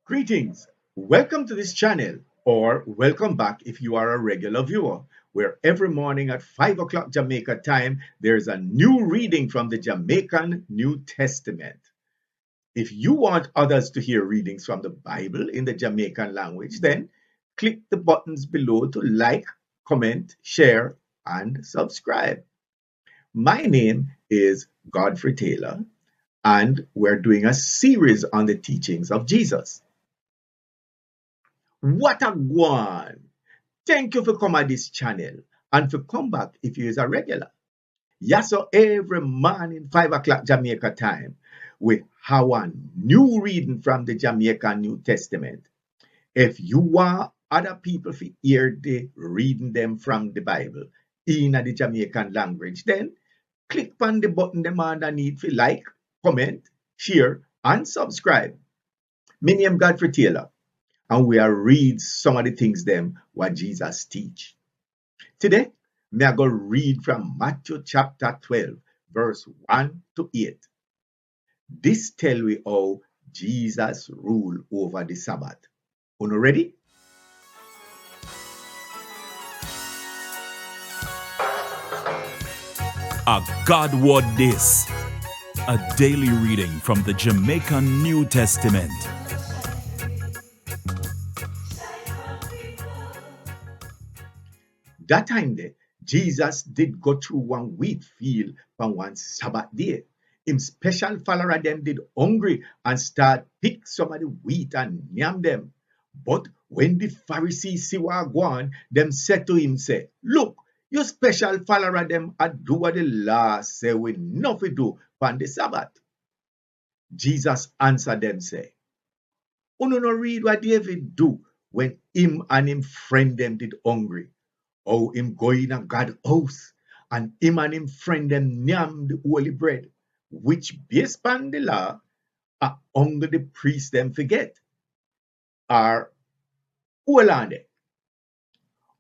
Greetings. Welcome to this channel, or welcome back if you are a regular viewer, where every morning at 5 o'clock Jamaica time, there's a new reading from the Jamaican New Testament. If you want others to hear readings from the Bible in the Jamaican language, then click the buttons below to like, comment, share, and subscribe. My name is Godfrey Taylor, and we're doing a series on the teachings of Jesus. What a one! Thank you for coming at this channel and for come back if you is a regular. Yes, so every morning 5 o'clock Jamaica time, we have a new reading from the Jamaican New Testament. If you want other people to hear the reading them from the Bible in the Jamaican language, then click on the button them underneath for like, comment, share, and subscribe. My name Godfrey Taylor, and we are read some of the things them what Jesus teach. Today, me are going to read from Matthew chapter 12, verse 1 to 8. This tell we how Jesus rule over the Sabbath. Una ready? A God Word This, a daily reading from the Jamaican New Testament. That time there, Jesus did go through one wheat field on one Sabbath day. Him special follower them did hungry and start pick some of the wheat and yam them. But when the Pharisees see what go on, them said to him, say, look, your special follower them a do what the law say we nothing do on the Sabbath. Jesus answered them, say, Uno no read what David do when him and him friend them did hungry. How him go in a God house, and him and him friend them yam the holy bread, which based upon the law, are hunger the priest them forget. Or hold on there.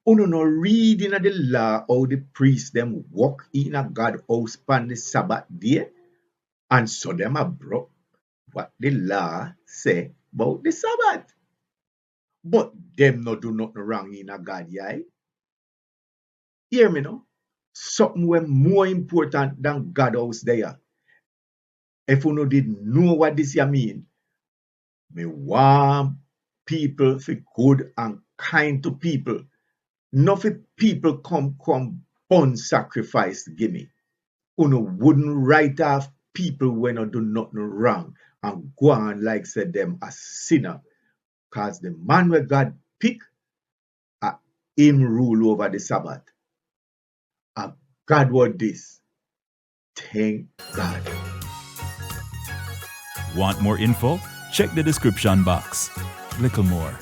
Uno no read in the law how the priest them walk in a God house upon the Sabbath day, and so them a broke what the law say about the Sabbath. But them no do nothing wrong in a God eye. Hear me now. Something way more important than God house there. If you didn't know what this here mean, me want people for good and kind to people. Not for people come burn sacrifice give me. Uno wouldn't write off people when I do nothing wrong and go on like say them a sinner. Cause the man where God pick him rule over the Sabbath. God word this. Thank God. Want more info? Check the description box. Little more.